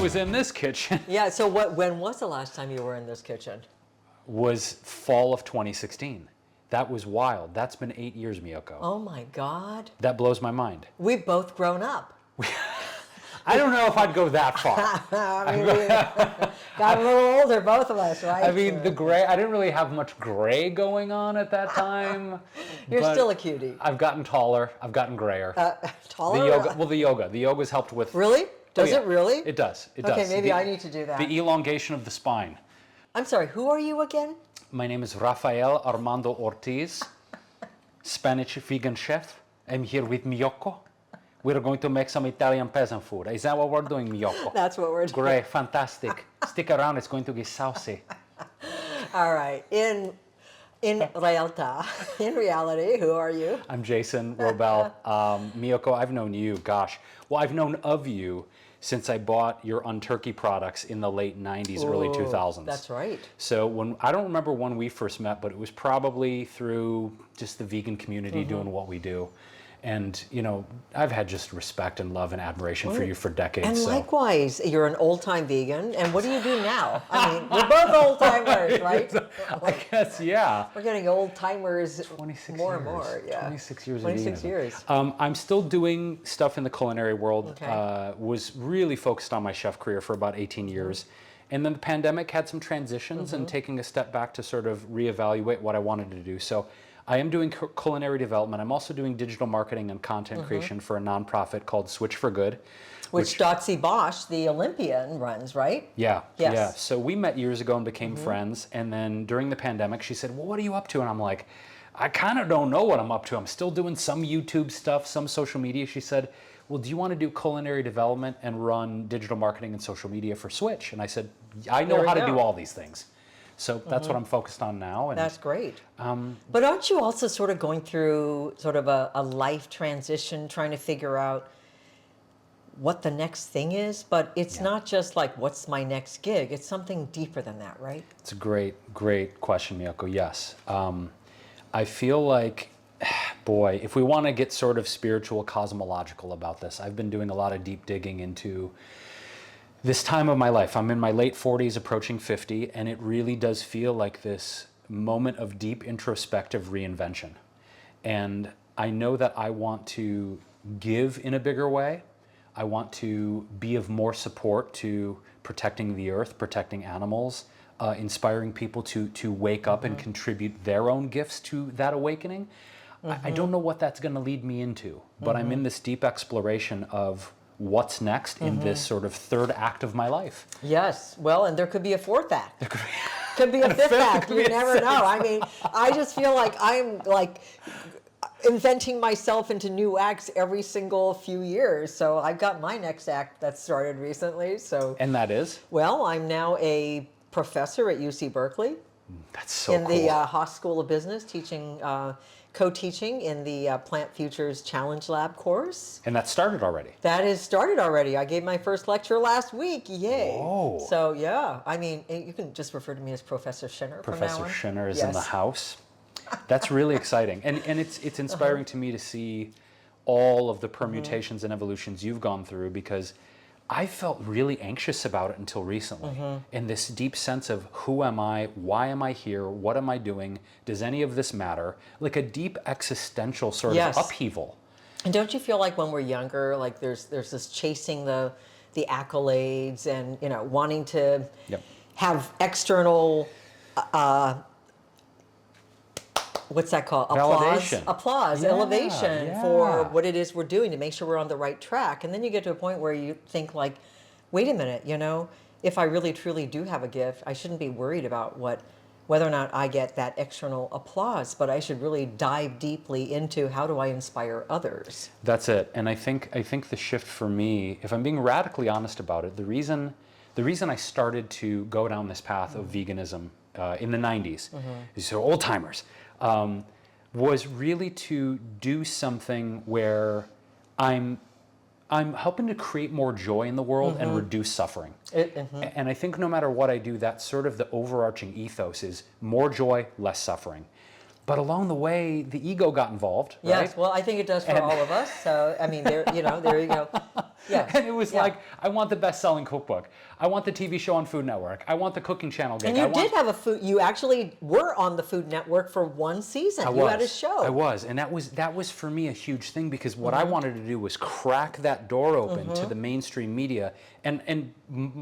was in this kitchen. Yeah, so when was the last time you were in this kitchen? Was fall of 2016. That was wild. That's been 8 years, Miyoko. Oh my God. That blows my mind. We've both grown up. I don't know if I'd go that far. I mean, we got a little older, both of us, right? I mean, the gray, I didn't really have much gray going on at that time. You're still a cutie. I've gotten taller. I've gotten grayer. Taller? The yoga's helped with. Really? Does yeah. it really? It does. It does. Okay, maybe I need to do that. The elongation of the spine. I'm sorry, who are you again? My name is Rafael Armando Ortiz, Spanish vegan chef. I'm here with Miyoko. We're going to make some Italian peasant food. Is that what we're doing, Miyoko? That's what we're doing. Great, fantastic. Stick around, it's going to get saucy. All right. In reality, who are you? I'm Jason Wrobel. Miyoko, I've known you, I've known of you since I bought your Unturkey products in the late 90s, early 2000s. That's right. So I don't remember when we first met, but it was probably through just the vegan community doing what we do. And, you know, I've had just respect and love and admiration for you for decades. And likewise, you're an old-time vegan. And what do you do now? I mean, we're both old-timers, right? I guess, yeah. We're getting old-timers 26 more years. and more. Yeah. 26 years 26 of years. I'm still doing stuff in the culinary world. Okay. Was really focused on my chef career for about 18 years. And then the pandemic had some transitions and taking a step back to sort of reevaluate what I wanted to do. So I am doing culinary development. I'm also doing digital marketing and content creation for a nonprofit called Switch for Good. Which Dotsie Bosch, the Olympian, runs, right? Yeah, Yes. yeah. So we met years ago and became friends. And then during the pandemic, she said, well, what are you up to? And I'm like, I kind of don't know what I'm up to. I'm still doing some YouTube stuff, some social media. She said, well, do you want to do culinary development and run digital marketing and social media for Switch? And I said, I know how to do all these things. So that's what I'm focused on now. And, that's great. But aren't you also sort of going through sort of a life transition, trying to figure out what the next thing is? But it's not just like, what's my next gig? It's something deeper than that, right? It's a great, great question, Miyoko. Yes. I feel like, boy, if we want to get sort of spiritual, cosmological about this, I've been doing a lot of deep digging into this time of my life. I'm in my late 40s, approaching 50, and it really does feel like this moment of deep introspective reinvention. And I know that I want to give in a bigger way. I want to be of more support to protecting the earth, protecting animals, inspiring people to wake up and contribute their own gifts to that awakening. I don't know what that's going to lead me into, but I'm in this deep exploration of what's next in this sort of third act of my life. Yes. Well, and there could be a fourth act. There could be a fifth act. You never know. I mean, I just feel like I'm like inventing myself into new acts every single few years. So I've got my next act that started recently. So. And that is? Well, I'm now a professor at UC Berkeley. That's so cool. In the Haas School of Business, teaching, co-teaching in the Plant Futures Challenge Lab course. And that started already? That has started already. I gave my first lecture last week. Yay. Whoa. So, yeah. I mean, you can just refer to me as Professor Schinner from now on. Professor Schinner is in the house. That's really exciting. And it's inspiring to me to see all of the permutations and evolutions you've gone through, because I felt really anxious about it until recently. And this deep sense of who am I? Why am I here? What am I doing? Does any of this matter? Like a deep existential sort of upheaval. And don't you feel like when we're younger, like there's this chasing the accolades and, you know, wanting to have external what's that called? Applause, elevation for what it is we're doing to make sure we're on the right track. And then you get to a point where you think like, wait a minute, you know, if I really truly do have a gift, I shouldn't be worried about whether or not I get that external applause, but I should really dive deeply into how do I inspire others. That's it. And I think the shift for me, if I'm being radically honest about it, the reason I started to go down this path of veganism in the 90s, so old timers, was really to do something where I'm helping to create more joy in the world and reduce suffering. And I think no matter what I do, that's sort of the overarching ethos is more joy, less suffering. But along the way, the ego got involved, right? Yes, well, I think it does for all of us. So, I mean, there you go. Yeah. And it was like, I want the best-selling cookbook. I want the TV show on Food Network. I want the cooking channel gig. And you did have a food. You actually were on the Food Network for one season. You had a show. I was, and that was for me a huge thing, because what I wanted to do was crack that door open to the mainstream media. And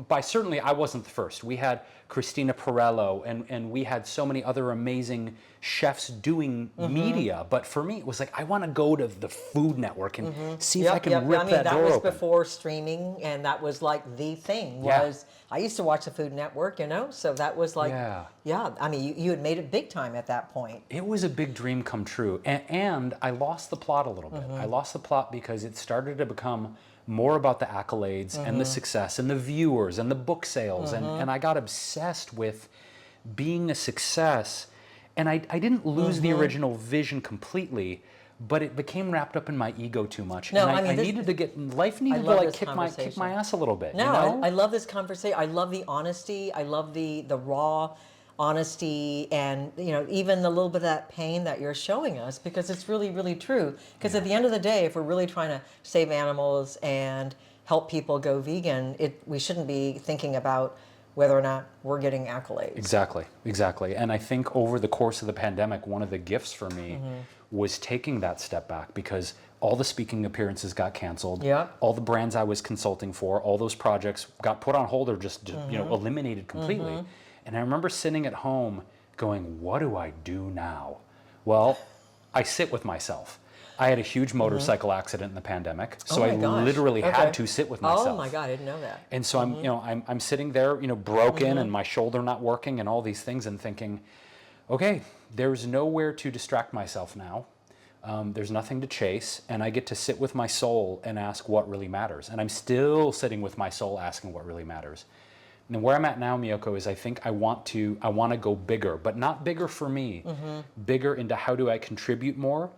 by certainly, I wasn't the first. We had Christina Perello, and we had so many other amazing chefs doing media. But for me, it was like, I want to go to the Food Network and see if I can rip that door open. That was before streaming, and that was like the thing. I used to watch the Food Network, so that was like, I mean, you had made it big time at that point. It was a big dream come true. And I lost the plot a little bit. I lost the plot because it started to become more about the accolades and the success and the viewers and the book sales. And I got obsessed with being a success. And I didn't lose the original vision completely, but it became wrapped up in my ego too much. No, and I mean, life needed to like kick my ass a little bit. No, I love this conversation. I love the honesty. I love the raw honesty, and even the little bit of that pain that you're showing us, because it's really, really true. Because at the end of the day, if we're really trying to save animals and help people go vegan, we shouldn't be thinking about whether or not we're getting accolades. Exactly. And I think over the course of the pandemic, one of the gifts for me was taking that step back, because all the speaking appearances got canceled. All the brands I was consulting for, all those projects got put on hold or just eliminated completely. And I remember sitting at home going, what do I do now? Well, I sit with myself. I had a huge motorcycle accident in the pandemic, so I literally had to sit with myself. Oh my God, I didn't know that. And so I'm sitting there, broken, and my shoulder not working, and all these things, and thinking, okay, there's nowhere to distract myself now. There's nothing to chase, and I get to sit with my soul and ask what really matters. And I'm still sitting with my soul asking what really matters. And where I'm at now, Miyoko, is I think I want to go bigger, but not bigger for me, bigger into how do I contribute more?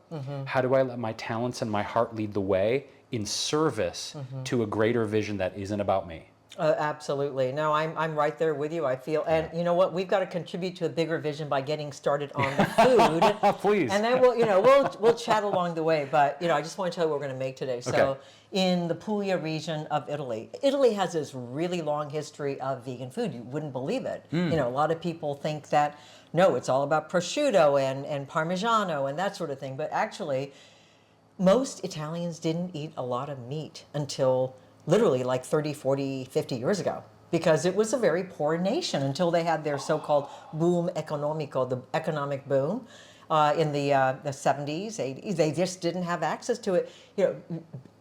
How do I let my talents and my heart lead the way in service to a greater vision that isn't about me? Absolutely. No, I'm right there with you. I feel, and you know what? We've got to contribute to a bigger vision by getting started on the food. Please. And then we'll chat along the way. But I just want to tell you what we're going to make today. So, in the Puglia region of Italy, Italy has this really long history of vegan food. You wouldn't believe it. A lot of people think that no, it's all about prosciutto and Parmigiano and that sort of thing. But actually, most Italians didn't eat a lot of meat until literally like 30, 40, 50 years ago, because it was a very poor nation until they had their so-called boom economico, the economic boom in the 70s, 80s. They just didn't have access to it.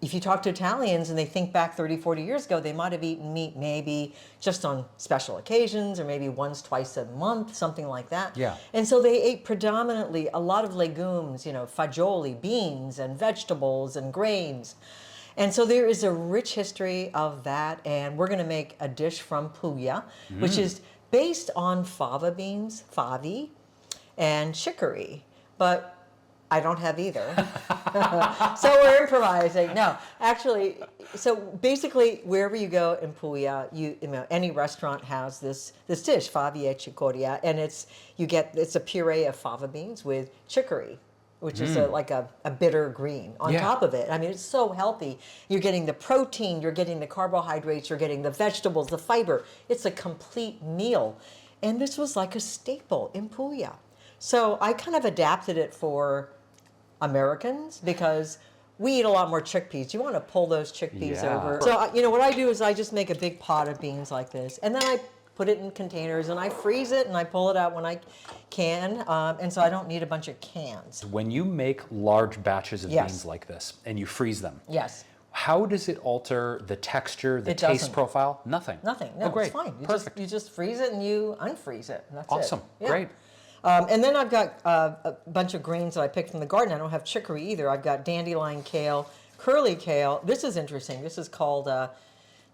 If you talk to Italians and they think back 30, 40 years ago, they might have eaten meat maybe just on special occasions or maybe once, twice a month, something like that. And so they ate predominantly a lot of legumes, fagioli, beans and vegetables and grains. And so there is a rich history of that, and we're going to make a dish from Puglia, which is based on fava beans, favi, and chicory, but I don't have either. So we're improvising. No, actually, so basically, wherever you go in Puglia, any restaurant has this dish, favi e cicoria, and it's a puree of fava beans with chicory, which is like a bitter green on top of it. I mean, it's so healthy. You're getting the protein, you're getting the carbohydrates, you're getting the vegetables, the fiber. It's a complete meal. And this was like a staple in Puglia. So I kind of adapted it for Americans because we eat a lot more chickpeas. You want to pull those chickpeas over. So, what I do is I just make a big pot of beans like this. And then I put it in containers, and I freeze it, and I pull it out when I can, and so I don't need a bunch of cans. When you make large batches of beans like this, and you freeze them, how does it alter the texture, the taste profile? Nothing. Nothing. No, great. It's fine. Perfect. You just freeze it, and you unfreeze it, and that's it. Awesome. Great. And then I've got a bunch of greens that I picked from the garden. I don't have chicory either. I've got dandelion kale, curly kale. This is interesting. This is called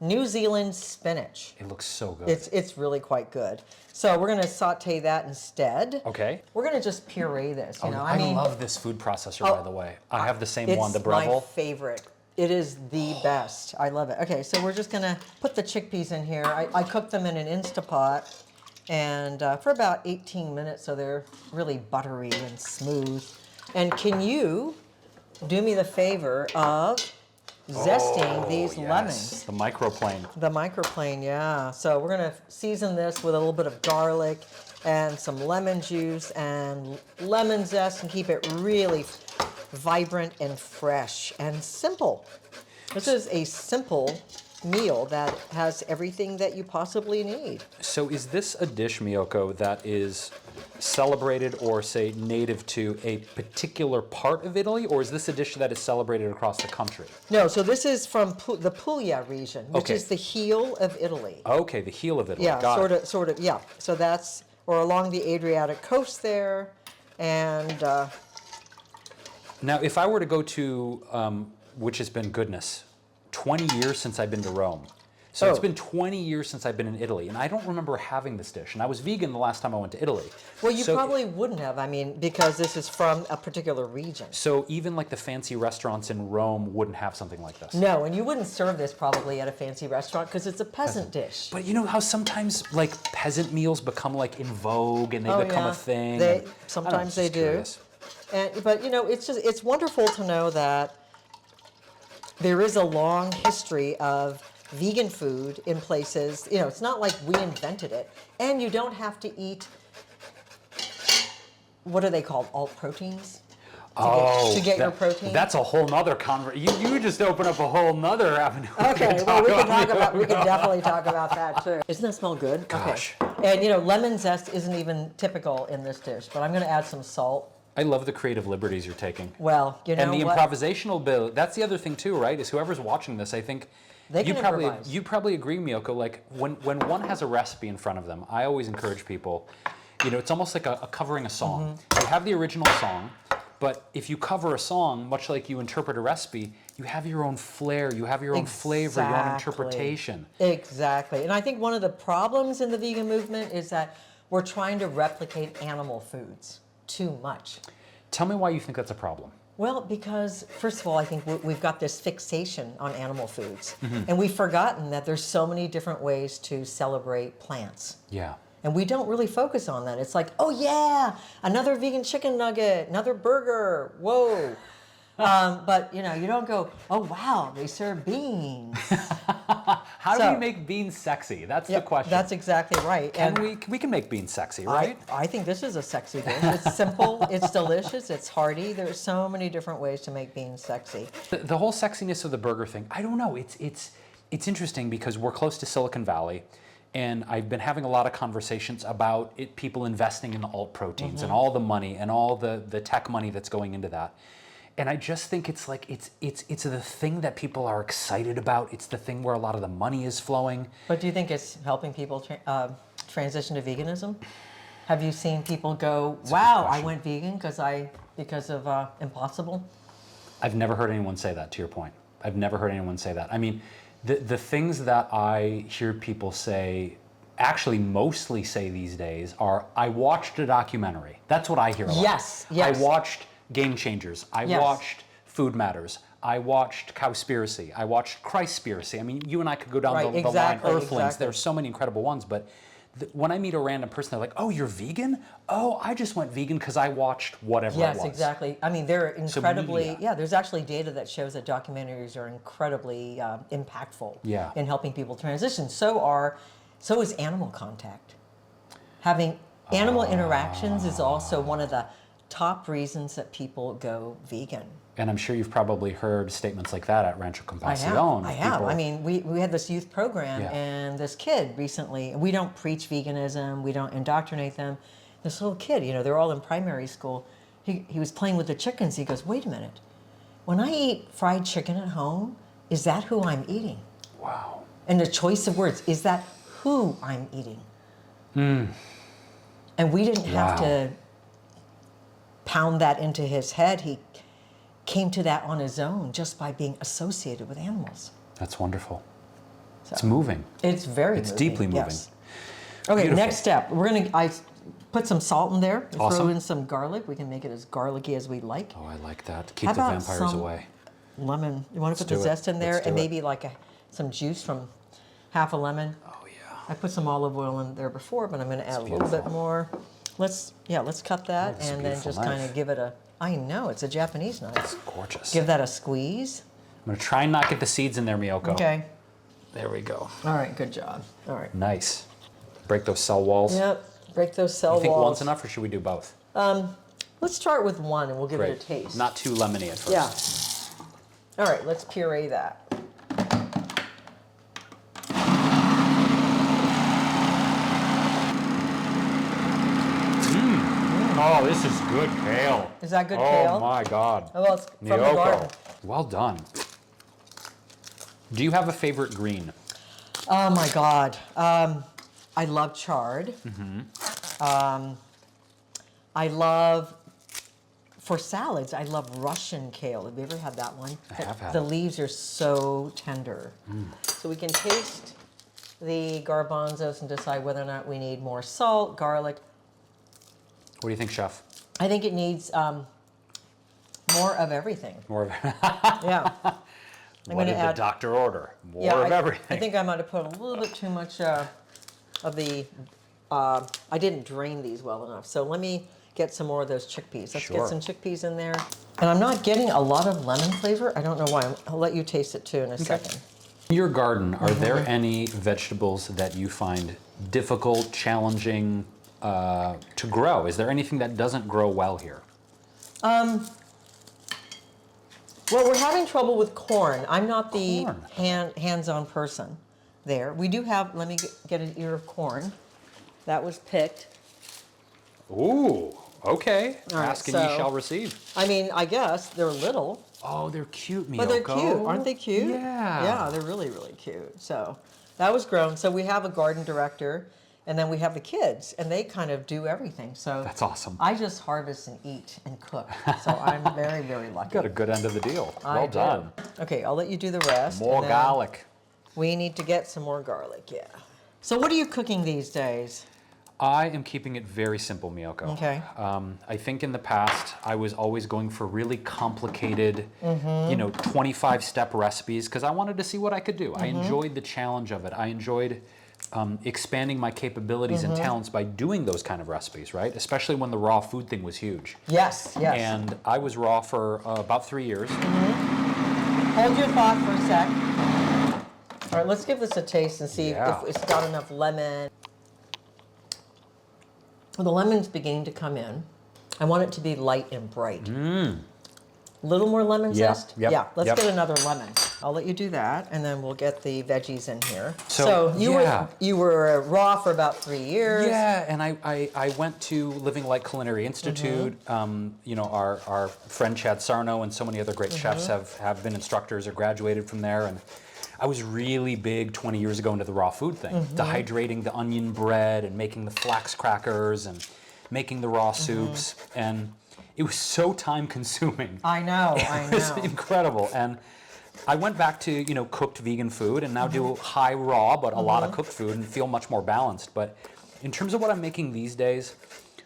New Zealand spinach. It looks so good. It's really quite good. So we're going to saute that instead. Okay. We're going to just puree this. I love this food processor, by the way. I have the same one, the Breville. It's my favorite. It is the best. I love it. Okay, so we're just going to put the chickpeas in here. I cooked them in an Instapot and for about 18 minutes, so they're really buttery and smooth. And can you do me the favor of zesting these yes. lemons. The microplane. The microplane, yeah. So we're going to season this with a little bit of garlic and some lemon juice and lemon zest and keep it really vibrant and fresh and simple. This is a simple meal that has everything that you possibly need. So is this a dish, Miyoko, that is celebrated or, say, native to a particular part of Italy, or is this a dish that is celebrated across the country? No, so this is from the Puglia region, which Okay. is the heel of Italy. Okay, the heel of Italy. Yeah, Got it. sort of, yeah. So that's, or along the Adriatic coast there, and Now, if I were to go to, which has been, goodness, 20 years since I've been to Rome. So it's been 20 years since I've been in Italy, and I don't remember having this dish. And I was vegan the last time I went to Italy. well, you probably wouldn't have, I mean, because this is from a particular region. So even like the fancy restaurants in Rome wouldn't have something like this. No, and you wouldn't serve this probably at a fancy restaurant because it's a peasant dish. But you know how sometimes like peasant meals become like in vogue and they become a thing? Sometimes they do. But you know, it's wonderful to know that there is a long history of vegan food in places. You know, it's not like we invented it, and you don't have to eat. What are they called? Alt proteins. To get your protein. That's a whole nother conversation. You just open up a whole nother avenue. Okay, well, we can definitely talk about that too. Doesn't that smell good? Gosh. Okay. And you know, lemon zest isn't even typical in this dish, but I'm going to add some salt. I love the creative liberties you're taking. Well, you know and the what? improvisational ability. That's the other thing too, right? Is whoever's watching this, I think They can improvise. you probably agree, Miyoko. Like when one has a recipe in front of them, I always encourage people. You know, it's almost like a covering a song. Mm-hmm. You have the original song, but if you cover a song, much like you interpret a recipe, you have your own flair, you have your own flavor, your own interpretation. Exactly. And I think one of the problems in the vegan movement is that we're trying to replicate animal foods too much. Tell me why you think that's a problem. Well, because first of all, I think we've got this fixation on animal foods, Mm-hmm. and we've forgotten that there's so many different ways to celebrate plants. Yeah. And we don't really focus on that. It's like, oh yeah, another vegan chicken nugget, another burger, whoa. But you know, you don't go, oh wow, they serve beans. How do we make beans sexy? That's the question. That's exactly right. We can make beans sexy, right? I think this is a sexy dish. It's simple, it's delicious, it's hearty. There's so many different ways to make beans sexy. The whole sexiness of the burger thing, I don't know. It's interesting because we're close to Silicon Valley, and I've been having a lot of conversations about people investing in the alt proteins and all the money and all the tech money that's going into that. And I just think it's like it's the thing that people are excited about. It's the thing where a lot of the money is flowing. But do you think it's helping people transition to veganism? Have you seen people go, wow, I went vegan because of Impossible? I've never heard anyone say that, to your point. I've never heard anyone say that. I mean, the things that I hear people say, actually mostly say these days, are, I watched a documentary. That's what I hear a lot. Yes. I watched Game Changers. I watched Food Matters. I watched Cowspiracy. I watched Christspiracy. I mean, you and I could go down the line, Earthlings. There's so many incredible ones, but when I meet a random person, they're like, oh, you're vegan? Oh, I just went vegan because I watched whatever it was. Yes, exactly. I mean, they're incredibly, So there's actually data that shows that documentaries are incredibly impactful in helping people transition. So is animal contact. Having animal interactions is also one of the top reasons that people go vegan. And I'm sure you've probably heard statements like that at Rancho Compasión. I have. I mean, we had this youth program, and this kid recently, we don't preach veganism, we don't indoctrinate them. This little kid, you know, they're all in primary school, he was playing with the chickens. He goes, wait a minute, when I eat fried chicken at home, is that who I'm eating? Wow. And the choice of words, is that who I'm eating? And we didn't have to pound that into his head. He came to that on his own just by being associated with animals. That's wonderful. So, it's moving. It's very moving. It's deeply moving. Yes. Okay, beautiful. Next step. I put some salt in there. Awesome. Throw in some garlic. We can make it as garlicky as we like. Oh, I like that. Keep the vampires away. Lemon. You want to put the zest in there and maybe like some juice from half a lemon. Oh yeah. I put some olive oil in there before, but I'm going to add a little bit more. Let's cut that and then just kind of give it a. I know, it's a Japanese knife. It's gorgeous. Give that a squeeze. I'm gonna try and not get the seeds in there, Miyoko. Okay. There we go. All right, good job. All right. Nice. Break those cell walls. Yep, break those cell You think walls. one's enough, or should we do both? Let's start with one and we'll give Great. it a taste. Not too lemony at first. Yeah. All right, let's puree that. Oh, this is good kale. Is that good kale? Oh my God. Oh, well, it's from the Miyoko. garden. Well done. Do you have a favorite green? Oh my God. I love chard. I love, for salads, I love Russian kale. Have you ever had that one? I have had The it. leaves are so tender. So we can taste the garbanzos and decide whether or not we need more salt, garlic. What do you think, Chef? I think it needs more of everything. More of Yeah. what did the doctor order? More Yeah, of everything. I think I might have put a little bit too much of the, I didn't drain these well enough. So let me get some more of those chickpeas. Let's Sure. get some chickpeas in there. And I'm not getting a lot of lemon flavor. I don't know why. I'll let you taste it too in a second. In your garden, are there any vegetables that you find difficult, challenging to grow? Is there anything that doesn't grow well here? Well, we're having trouble with corn. I'm not the Corn. hands-on person there. We do have, let me get an ear of corn. That was picked. Ooh, okay. All right, Ask and ye so- shall receive. I mean, I guess they're little, Oh, they're cute, Miyoko. but they're cute. Aren't they cute? Yeah. Yeah, they're really, really cute. So that was grown. So we have a garden director, and then we have the kids, and they kind of do everything. So That's awesome. I just harvest and eat and cook. So I'm very, very lucky. Got a good end of the deal. I Well do. done. Okay, I'll let you do the rest. More and then garlic. We need to get some more garlic, yeah. So what are you cooking these days? I am keeping it very simple, Miyoko. Okay. I think in the past, I was always going for really complicated, Mm-hmm. 25-step recipes because I wanted to see what I could do. I Mm-hmm. enjoyed the challenge of it. I enjoyed expanding my capabilities Mm-hmm. and talents by doing those kind of recipes, right? Especially when the raw food thing was huge. Yes, yes. And I was raw for about 3 years. Hold your thought for a sec. All right, let's give this a taste and see Yeah. if it's got enough lemon. Well, the lemon's beginning to come in. I want it to be light and bright. Little more lemon Yeah, zest? yep, Yeah, let's yep. get another lemon. I'll let you do that, and then we'll get the veggies in here. So, yeah. you were raw for about 3 years. Yeah, and I went to Living Light Culinary Institute. Our friend Chad Sarno and so many other great chefs have been instructors or graduated from there. And I was really big 20 years ago into the raw food thing, dehydrating the onion bread and making the flax crackers and making the raw soups. And it was so time consuming. I know. It was incredible. And I went back to, cooked vegan food and now do high raw, but a lot of cooked food and feel much more balanced. But in terms of what I'm making these days,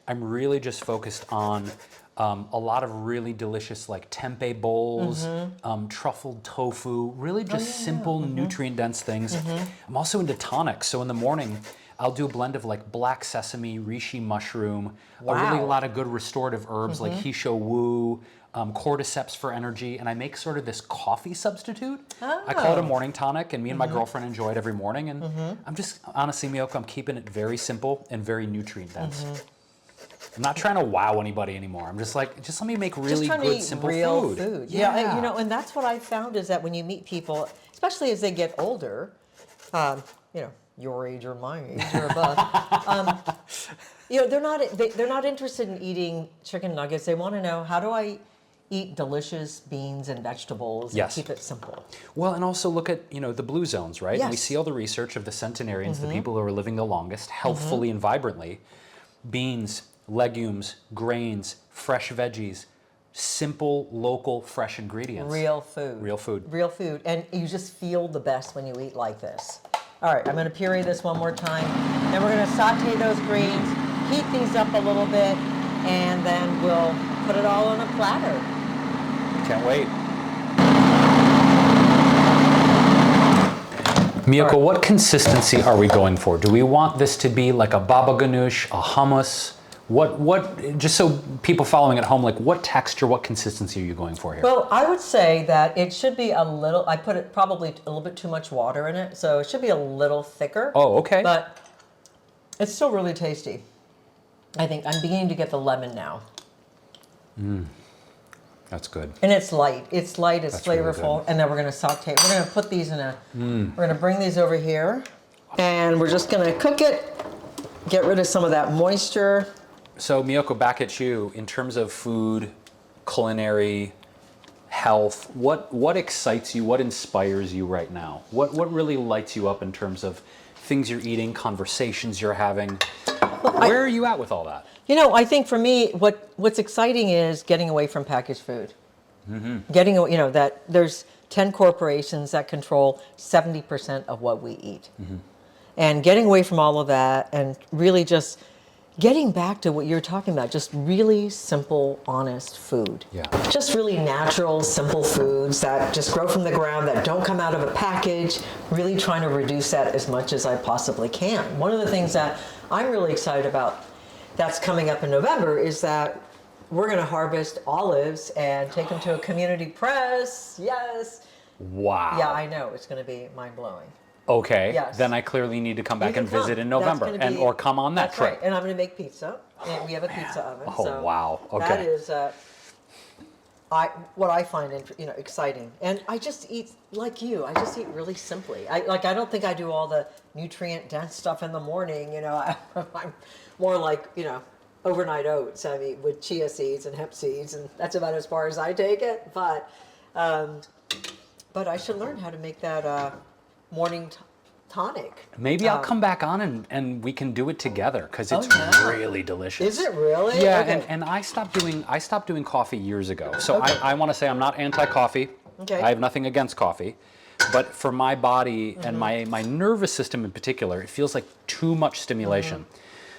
I'm really just focused on a lot of really delicious like tempeh bowls, truffled tofu, really just simple nutrient-dense things. I'm also into tonics. So in the morning, I'll do a blend of like black sesame, reishi mushroom, a Wow. lot of good restorative herbs like hisho wu, cordyceps for energy, and I make sort of this coffee substitute. I call it a morning tonic, and me and my girlfriend enjoy it every morning. And I'm just, honestly, Miyoko, I'm keeping it very simple and very nutrient-dense. I'm not trying to wow anybody anymore. I'm just like, just let me make really Just trying good, to eat simple real food. Yeah, and that's what I found is that when you meet people, especially as they get older, your age or my age or above, they're not interested in eating chicken nuggets. They want to know, how do I eat delicious beans and vegetables and Yes. keep it simple? Well, and also look at, the blue zones, right? And we Yes. see all the research of the centenarians, the people who are living the longest, healthfully and vibrantly. Beans, legumes, grains, fresh veggies, simple, local, fresh ingredients. Real food. Real food. Real food. And you just feel the best when you eat like this. All right, I'm going to puree this one more time. Then we're going to saute those greens, heat these up a little bit, and then we'll put it all on a platter. Can't wait. Miyoko, what consistency are we going for? Do we want this to be like a baba ganoush, a hummus? What, just so people following at home, like what texture, what consistency are you going for here? Well, I would say that it should be a little, I put it probably a little bit too much water in it, so it should be a little thicker. Oh, okay. But it's still really tasty. I think I'm beginning to get the lemon now. That's good. And it's light. It's light, it's That's really flavorful. good. And then we're going to saute. We're going to put these in a, we're going to bring these over here. And we're just going to cook it, get rid of some of that moisture. So Miyoko, back at you, in terms of food, culinary, health, what excites you, what inspires you right now? What really lights you up in terms of things you're eating, conversations you're having? Where are you at with all that? You know, I think for me, what's exciting is getting away from packaged food. Getting, you know, that there's 10 corporations that control 70% of what we eat. And getting away from all of that and really just getting back to what you're talking about, just really simple, honest food. Yeah. Just really natural, simple foods that just grow from the ground, that don't come out of a package, really trying to reduce that as much as I possibly can. One of the things that I'm really excited about that's coming up in November is that we're going to harvest olives and take them to a community press. Yes. Wow. Yeah, I know. It's going to be mind-blowing. Okay, Yes. then I clearly need to come You back can and visit come. in That's November, gonna be- or come on that That's trip. right. And I'm going to make pizza. And we have a pizza oven. Oh, so wow. Okay. That is what I find exciting. And I just eat like you. I just eat really simply. I don't think I do all the nutrient dense stuff in the morning. You know, I'm more like, you know, overnight oats. I mean, with chia seeds and hemp seeds, and that's about as far as I take it. But I should learn how to make that morning tonic. Maybe I'll come back on and we can do it together because it's really delicious. Is it really? Yeah, Okay. and I stopped doing coffee years ago. So I want to say I'm not anti-coffee. Okay. I have nothing against coffee. But for my body and my nervous system in particular, it feels like too much stimulation.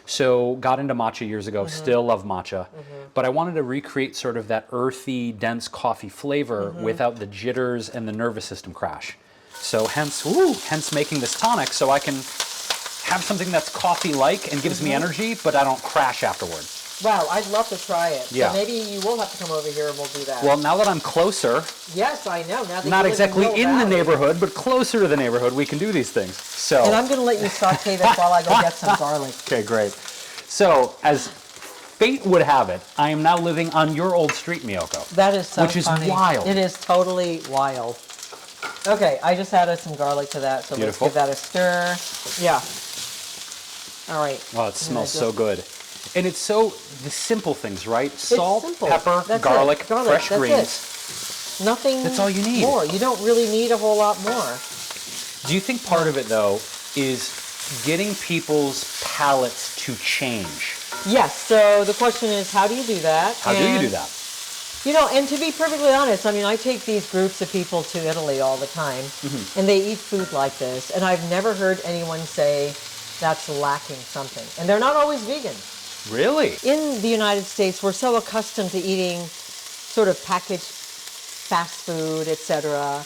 So got into matcha years ago, still love matcha. But I wanted to recreate sort of that earthy, dense coffee flavor without the jitters and the nervous system crash. So hence making this tonic so I can have something that's coffee-like and gives me energy, but I don't crash afterwards. Wow, I'd love to try it. Yeah. So maybe you will have to come over here and we'll do that. Well, now that I'm closer, yes, I know. Now that not you live exactly Mill in the Valley. neighborhood, but closer to the neighborhood, we can do these things. So. And I'm going to let you saute this while I go get some garlic. Okay, great. So, as fate would have it, I am now living on your old street, Miyoko. That is so Which is funny. wild. It is totally wild. Okay, I just added some garlic to that, so Beautiful. let's give that a stir. Yeah. All right. Oh, it smells so good. And it's so, the simple things, right? Salt, simple. pepper, That's garlic, it. Garlic, fresh that's greens. Nothing That's all you need. more. You don't really need a whole lot more. Do you think part of it, though, is getting people's palates to change? Yes, so the question is, how do you do that? How do you do that? You know, and to be perfectly honest, I mean, I take these groups of people to Italy all the time, and they eat food like this, and I've never heard anyone say that's lacking something. And they're not always vegan. Really? In the United States, we're so accustomed to eating sort of packaged fast food, etc.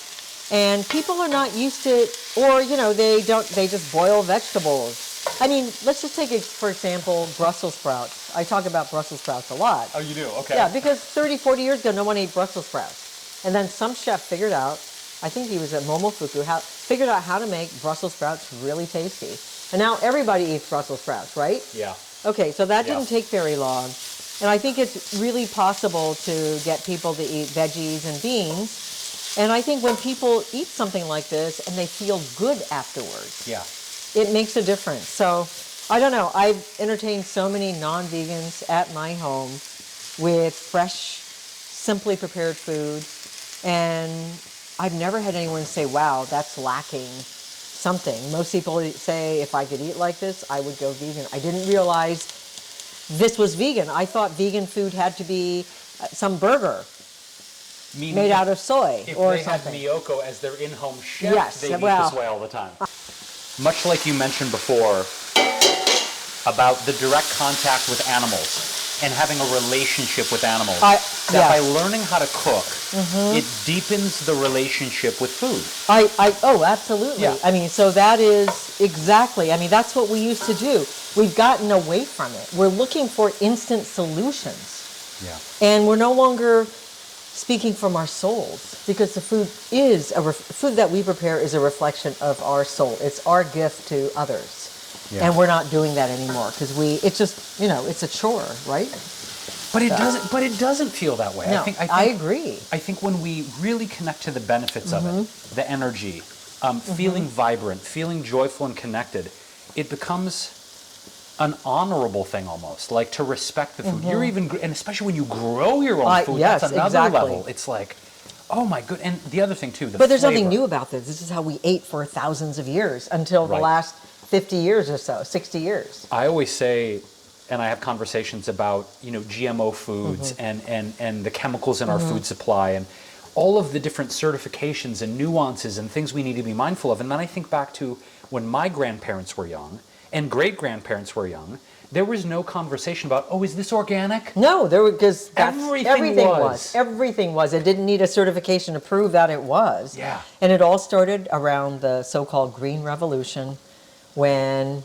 And people are not used to it, or, you know, they just boil vegetables. I mean, let's just take, for example, Brussels sprouts. I talk about Brussels sprouts a lot. Oh, you do? Okay. Yeah, because 30, 40 years ago, no one ate Brussels sprouts. And then some chef figured out, I think he was at Momofuku, figured out how to make Brussels sprouts really tasty. And now everybody eats Brussels sprouts, right? Yeah. Okay, so that didn't take very long. And I think it's really possible to get people to eat veggies and beans. And I think when people eat something like this and they feel good afterwards, Yeah. it makes a difference. So, I don't know. I've entertained so many non-vegans at my home with fresh, simply prepared food. And I've never had anyone say, wow, that's lacking something. Most people say, if I could eat like this, I would go vegan. I didn't realize this was vegan. I thought vegan food had to be some burger made out of soy or something. If they have Miyoko as their in-home chef, Yes, they eat well- this way all the time. Much like you mentioned before about the direct contact with animals. and having a relationship with animals. Yes. By learning how to cook, it deepens the relationship with food. Oh, absolutely. Yeah. I mean, so that is exactly, I mean, that's what we used to do. We've gotten away from it. We're looking for instant solutions. Yeah. And we're no longer speaking from our souls, because the food is food that we prepare is a reflection of our soul. It's our gift to others. Yeah. And we're not doing that anymore because it's just, it's a chore, right? But it doesn't feel that way. No, I agree. I think when we really connect to the benefits of it, the energy, feeling vibrant, feeling joyful and connected, it becomes an honorable thing almost, like to respect the food. You're even, and especially when you grow your own food, yes, that's another exactly. level. It's like, oh my good. And the other thing too, but there's flavor. nothing new about this. This is how we ate for thousands of years until the last 50 years or so, 60 years. I always say, and I have conversations about, GMO foods and the chemicals in our food supply and all of the different certifications and nuances and things we need to be mindful of. And then I think back to when my grandparents were young and great-grandparents were young, there was no conversation about, oh, is this organic? No, because everything was. Everything was. It didn't need a certification to prove that it was. Yeah. And it all started around the so-called Green Revolution, when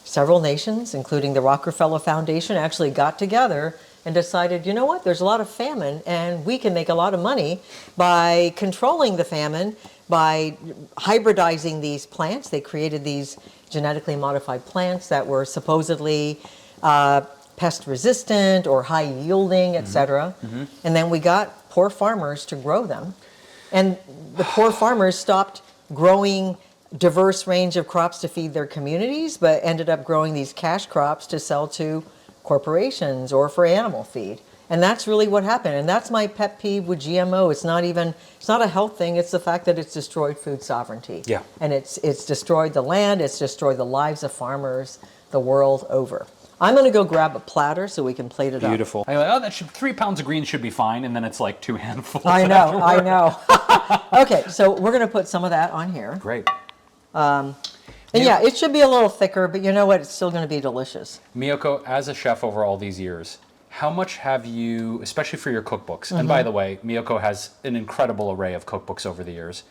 several nations, including the Rockefeller Foundation, actually got together and decided, you know what, there's a lot of famine and we can make a lot of money by controlling the famine, by hybridizing these plants. They created these genetically modified plants that were supposedly pest resistant or high yielding, etc. And then we got poor farmers to grow them. And the poor farmers stopped growing diverse range of crops to feed their communities, but ended up growing these cash crops to sell to corporations or for animal feed. And that's really what happened. And that's my pet peeve with GMO. It's not a health thing. It's the fact that it's destroyed food sovereignty. Yeah. And it's destroyed the land. It's destroyed the lives of farmers the world over. I'm going to go grab a platter so we can plate it up. Beautiful. I'm like, 3 pounds of greens should be fine. And then it's like 2 handfuls. I know. Okay, so we're going to put some of that on here. Great. And yeah, it should be a little thicker, but you know what? It's still going to be delicious. Miyoko, as a chef over all these years, how much have you, especially for your cookbooks, and by the way, Miyoko has an incredible array of cookbooks over the years,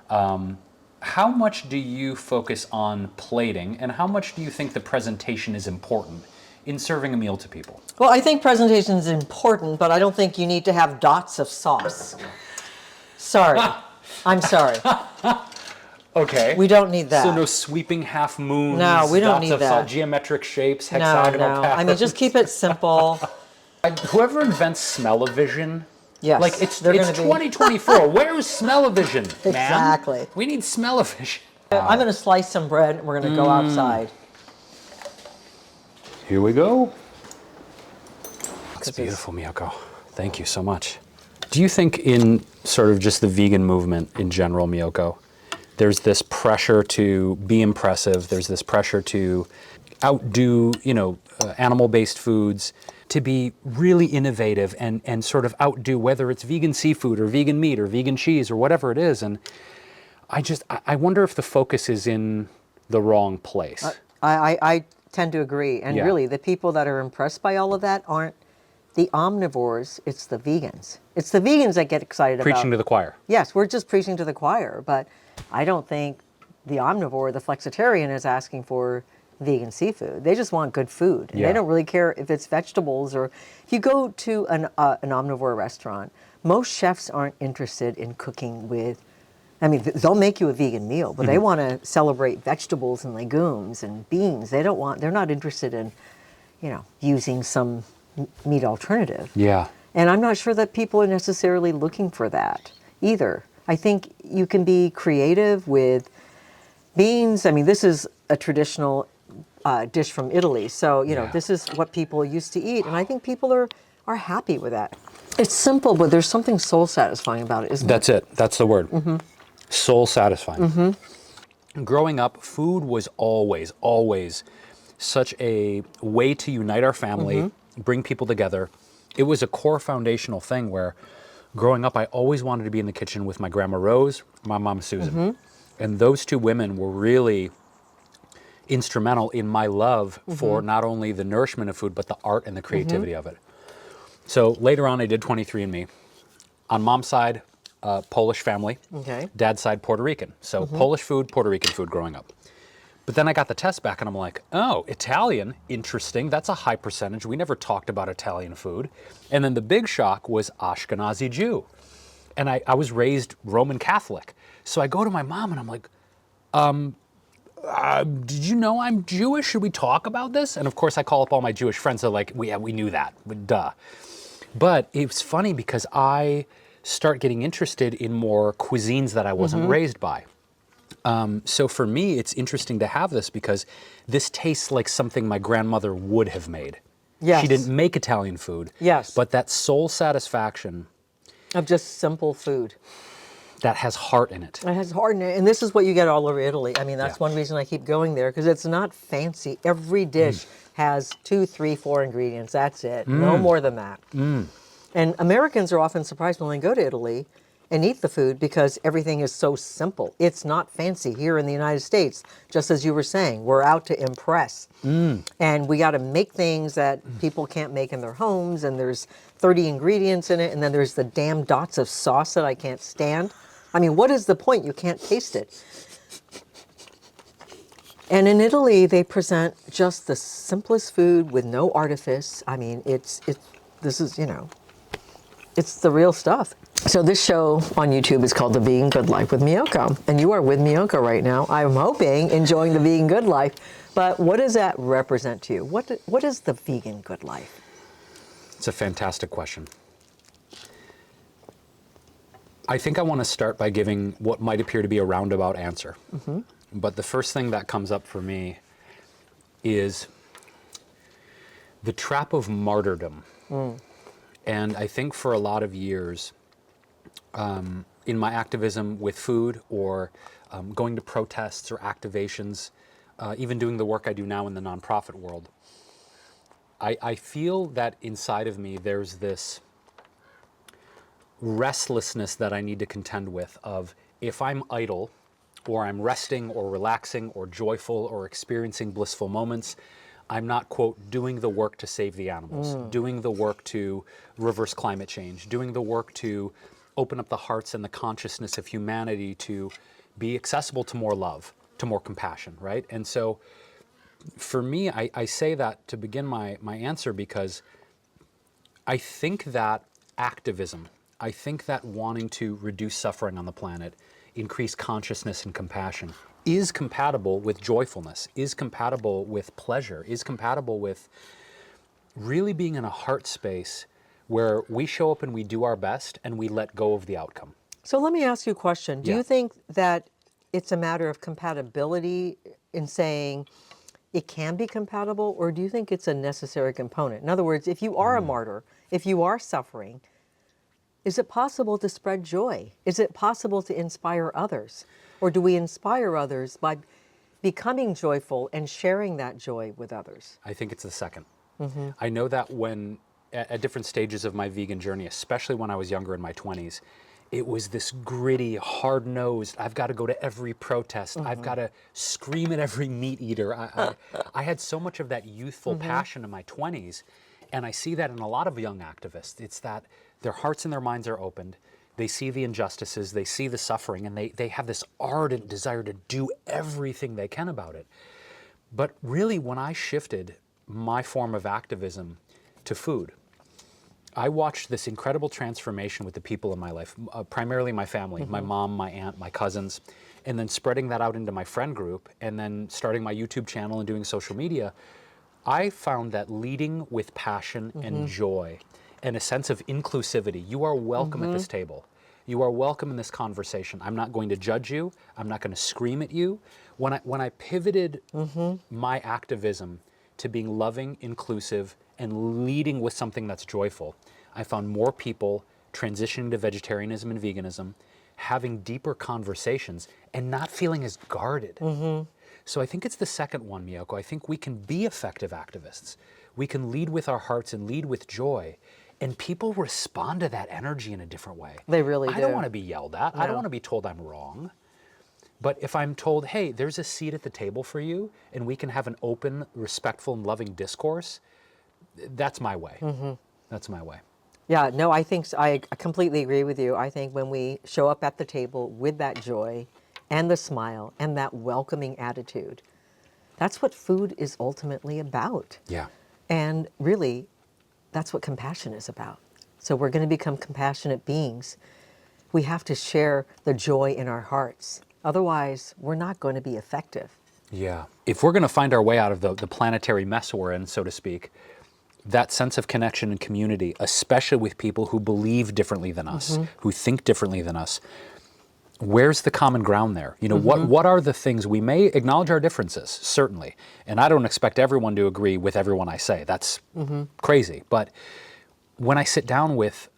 how much do you focus on plating, and how much do you think the presentation is important in serving a meal to people? Well, I think presentation is important, but I don't think you need to have dots of sauce. Sorry. I'm sorry. Okay. We don't need that. So no sweeping half moons. No, we don't need that. Geometric shapes, hexagonal patterns. I mean, just keep it simple. Whoever invents smell-o-vision, yes, like it's 2024. Where's smell-o-vision, man? Exactly. We need smell-o-vision. I'm going to slice some bread and we're going to go outside. Here we go. It's beautiful, Miyoko. Thank you so much. Do you think in sort of just the vegan movement in general, Miyoko, there's this pressure to be impressive, there's this pressure to outdo, animal-based foods, to be really innovative and sort of outdo whether it's vegan seafood or vegan meat or vegan cheese or whatever it is. And I wonder if the focus is in the wrong place. I tend to agree. And really, the people that are impressed by all of that aren't the omnivores, it's the vegans. It's the vegans that get excited about. Preaching to the choir. Yes, we're just preaching to the choir, but I don't think the omnivore, the flexitarian, is asking for vegan seafood. They just want good food. And they don't really care if it's vegetables or... If you go to an omnivore restaurant, most chefs aren't interested in cooking with... I mean, they'll make you a vegan meal, but they want to celebrate vegetables and legumes and beans. They're not interested in, using some meat alternative. Yeah. And I'm not sure that people are necessarily looking for that either. I think you can be creative with beans. I mean, this is a traditional dish from Italy. So, this is what people used to eat. And I think people are happy with that. It's simple, but there's something soul satisfying about it, isn't it? That's it. That's the word. Soul satisfying. Growing up, food was always such a way to unite our family, bring people together. It was a core foundational thing where growing up, I always wanted to be in the kitchen with my grandma Rose, my mom Susan. And those two women were really instrumental in my love for not only the nourishment of food, but the art and the creativity of it. So later on, I did 23andMe. On mom's side, Polish family. Okay. Dad's side, Puerto Rican. So Polish food, Puerto Rican food growing up. But then I got the test back and I'm like, oh, Italian, interesting. That's a high percentage. We never talked about Italian food. And then the big shock was Ashkenazi Jew. And I was raised Roman Catholic. So I go to my mom and I'm like, did you know I'm Jewish? Should we talk about this? And of course I call up all my Jewish friends. They're like, we knew that, duh. But it's funny because I start getting interested in more cuisines that I wasn't raised by. So for me, it's interesting to have this because this tastes like something my grandmother would have made. Yes. She didn't make Italian food. Yes. But that soul satisfaction Of just simple food. that has heart in it. It has heart in it, and this is what you get all over Italy. I mean, that's Yeah. one reason I keep going there, because it's not fancy. Every dish has 2, 3, 4 ingredients. That's it. No more than that. And Americans are often surprised when they go to Italy and eat the food because everything is so simple. It's not fancy here in the United States. Just as you were saying, we're out to impress. And we got to make things that people can't make in their homes, and there's 30 ingredients in it, and then there's the damn dots of sauce that I can't stand. I mean, what is the point? You can't taste it. And in Italy, they present just the simplest food with no artifice. I mean, this is, it's the real stuff. So this show on YouTube is called The Vegan Good Life with Miyoko. And you are with Miyoko right now. I'm hoping enjoying the vegan good life. But what does that represent to you? What is the vegan good life? It's a fantastic question. I think I want to start by giving what might appear to be a roundabout answer. But the first thing that comes up for me is the trap of martyrdom. And I think for a lot of years, in my activism with food or going to protests or activations, even doing the work I do now in the nonprofit world, I feel that inside of me there's this restlessness that I need to contend with of if I'm idle or I'm resting or relaxing or joyful or experiencing blissful moments, I'm not, quote, doing the work to save the animals, doing the work to reverse climate change, doing the work to open up the hearts and the consciousness of humanity to be accessible to more love, to more compassion, right? And so for me, I say that to begin my answer because I think that activism, I think that wanting to reduce suffering on the planet, increase consciousness and compassion, is compatible with joyfulness, is compatible with pleasure, is compatible with really being in a heart space where we show up and we do our best and we let go of the outcome. So let me ask you a question. Do Yeah. you think that it's a matter of compatibility in saying it can be compatible, or do you think it's a necessary component? In other words, if you are a martyr, if you are suffering, is it possible to spread joy? Is it possible to inspire others? Or do we inspire others by becoming joyful and sharing that joy with others? I think it's the second. I know that when at different stages of my vegan journey, especially when I was younger in my 20s, it was this gritty, hard-nosed, I've got to go to every protest, I've got to scream at every meat eater. I had so much of that youthful passion in my 20s, and I see that in a lot of young activists. It's that their hearts and their minds are opened, they see the injustices, they see the suffering, and they have this ardent desire to do everything they can about it. But really, when I shifted my form of activism to food, I watched this incredible transformation with the people in my life, primarily my family, my mom, my aunt, my cousins, and then spreading that out into my friend group, and then starting my YouTube channel and doing social media. I found that leading with passion and joy and a sense of inclusivity, you are welcome at this table. You are welcome in this conversation. I'm not going to judge you. I'm not going to scream at you. When I pivoted my activism to being loving, inclusive, and leading with something that's joyful, I found more people transitioning to vegetarianism and veganism, having deeper conversations, and not feeling as guarded. So I think it's the second one, Miyoko. I think we can be effective activists. We can lead with our hearts and lead with joy. And people respond to that energy in a different way. They really do. I don't want to be yelled at. I don't want to be told I'm wrong. But if I'm told, hey, there's a seat at the table for you, and we can have an open, respectful, and loving discourse, that's my way. That's my way. Yeah, no, I completely agree with you. I think when we show up at the table with that joy and the smile and that welcoming attitude, that's what food is ultimately about. Yeah. And really, that's what compassion is about. So we're going to become compassionate beings. We have to share the joy in our hearts. Otherwise, we're not going to be effective. Yeah. If we're going to find our way out of the planetary mess we're in, so to speak, that sense of connection and community, especially with people who believe differently than us, who think differently than us, where's the common ground there? You know, what are the things we may acknowledge our differences, certainly. And I don't expect everyone to agree with everyone I say. That's crazy. But when I sit down with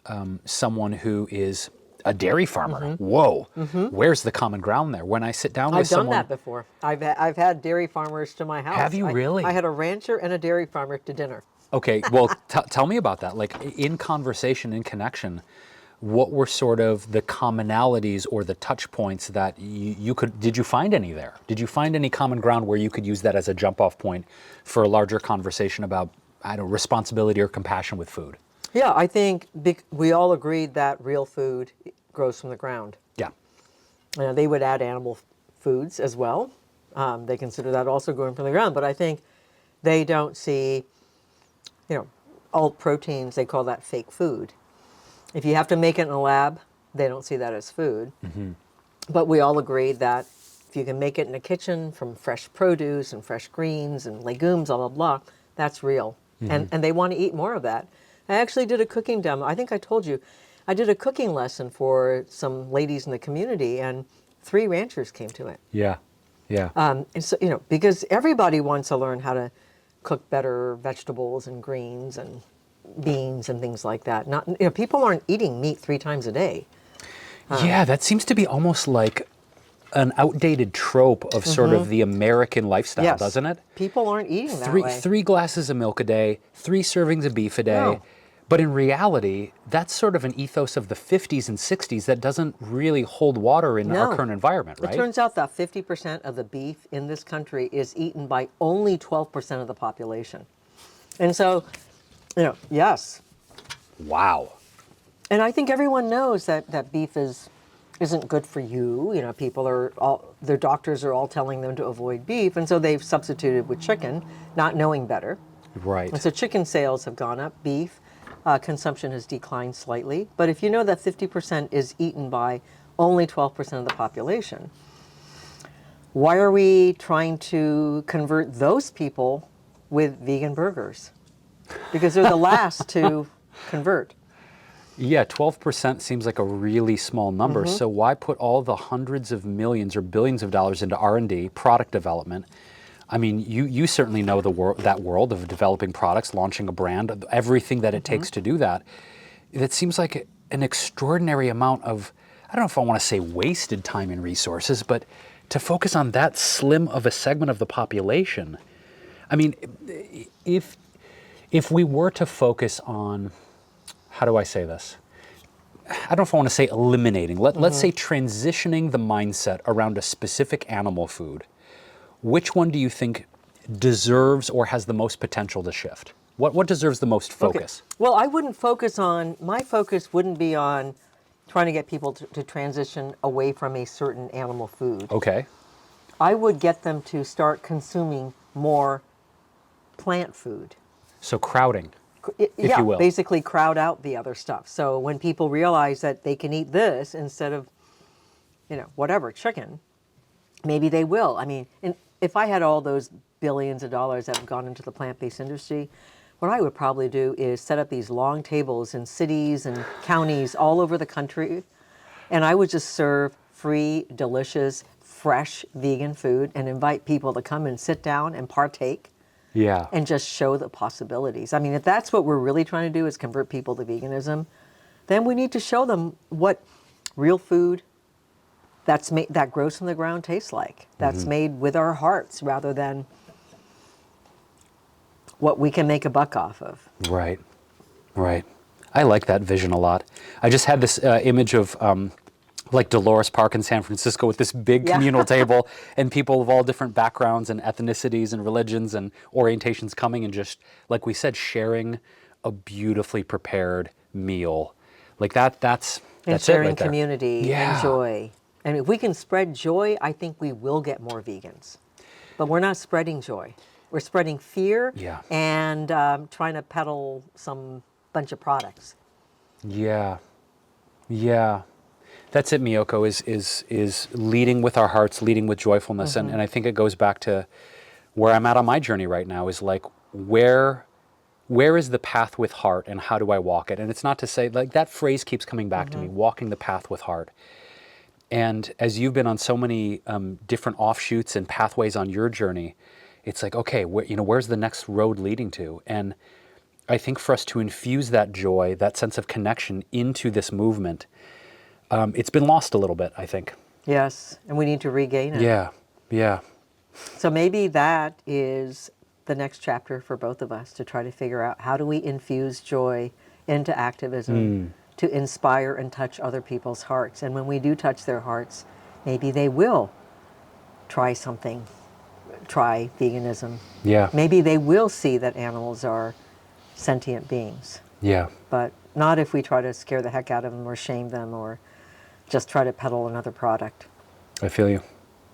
someone who is a dairy farmer, whoa, where's the common ground there? When I sit down with someone... I've done that before. I've had dairy farmers to my house. Have you really? I had a rancher and a dairy farmer to dinner. Okay, well, tell me about that. Like, in conversation, in connection, what were sort of the commonalities or the touch points that you could, did you find any there? Did you find any common ground where you could use that as a jump off point for a larger conversation about, I don't know, responsibility or compassion with food? Yeah, I think we all agreed that real food grows from the ground. Yeah. They would add animal foods as well. They consider that also growing from the ground, but I think they don't see, alt proteins, they call that fake food. If you have to make it in a lab, they don't see that as food. But we all agreed that if you can make it in a kitchen from fresh produce and fresh greens and legumes, blah, blah, blah, that's real. And they want to eat more of that. I actually did a cooking demo. I think I told you. I did a cooking lesson for some ladies in the community, and 3 ranchers came to it. Yeah, yeah. And so, because everybody wants to learn how to cook better vegetables and greens and beans and things like that. Not, people aren't eating meat 3 times a day. Yeah, that seems to be almost like an outdated trope of sort of the American lifestyle, Yes. doesn't it? People aren't eating that way. 3 glasses of milk a day, 3 servings of beef a day. No. But in reality, that's sort of an ethos of the 50s and 60s that doesn't really hold water in our current environment, right? It turns out that 50% of the beef in this country is eaten by only 12% of the population. And so, yes. Wow. And I think everyone knows that beef isn't good for you. Their doctors are all telling them to avoid beef, and so they've substituted with chicken, not knowing better. Right. And so chicken sales have gone up. Beef consumption has declined slightly. But if you know that 50% is eaten by only 12% of the population, why are we trying to convert those people with vegan burgers? Because they're the last to convert. Yeah, 12% seems like a really small number. So why put all the hundreds of millions or billions of dollars into R&D, product development? I mean, you certainly know that world of developing products, launching a brand, everything that it takes to do that. That seems like an extraordinary amount of, I don't know if I want to say wasted time and resources, but to focus on that slim of a segment of the population. I mean, if we were to focus on, how do I say this? I don't know if I want to say eliminating. Let's say transitioning the mindset around a specific animal food. Which one do you think deserves or has the most potential to shift? What deserves the most focus? Okay. Well, I wouldn't focus on, my focus wouldn't be on trying to get people to transition away from a certain animal food. Okay. I would get them to start consuming more plant food. So crowding, if you will. Basically crowd out the other stuff. So when people realize that they can eat this instead of, whatever, chicken, maybe they will. I mean, if I had all those billions of dollars that have gone into the plant-based industry, what I would probably do is set up these long tables in cities and counties all over the country, and I would just serve free, delicious, fresh vegan food and invite people to come and sit down and partake. Yeah. And just show the possibilities. I mean, if that's what we're really trying to do is convert people to veganism, then we need to show them what real food that grows from the ground tastes like. That's made with our hearts rather than what we can make a buck off of. Right. Right. I like that vision a lot. I just had this image of like Dolores Park in San Francisco with this big communal table and people of all different backgrounds and ethnicities and religions and orientations coming and just, like we said, sharing a beautifully prepared meal. Like that's And it sharing right there. community Yeah. and joy. And if we can spread joy, I think we will get more vegans. But we're not spreading joy. We're spreading fear Yeah. and trying to peddle some bunch of products. Yeah. Yeah. That's it, Miyoko, is leading with our hearts, leading with joyfulness. And I think it goes back to where I'm at on my journey right now, is like, where is the path with heart and how do I walk it? And it's not to say, like, that phrase keeps coming back to me, walking the path with heart. And as you've been on so many different offshoots and pathways on your journey, it's like, okay, where's the next road leading to? And I think for us to infuse that joy, that sense of connection into this movement, it's been lost a little bit, I think. Yes, and we need to regain it. Yeah, yeah. So maybe that is the next chapter for both of us, to try to figure out how do we infuse joy into activism to inspire and touch other people's hearts. And when we do touch their hearts, maybe they will try something, try veganism. Yeah. Maybe they will see that animals are sentient beings, Yeah. but not if we try to scare the heck out of them or shame them or just try to peddle another product. I feel you.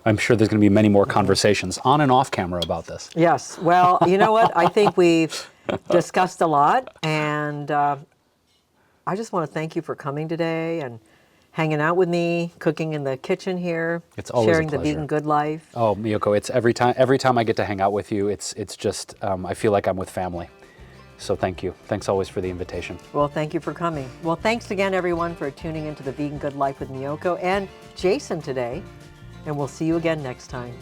I'm sure there's going to be many more conversations on and off camera about this. Yes. Well, you know what? I think we've discussed a lot, and I just want to thank you for coming today and hanging out with me, cooking in the kitchen here, It's always a sharing the pleasure. vegan good life. Oh, Miyoko, it's every time I get to hang out with you, it's just, I feel like I'm with family. So thank you. Thanks always for the invitation. Well, thank you for coming. Well, thanks again, everyone, for tuning into the Vegan Good Life with Miyoko and Jason today. And we'll see you again next time.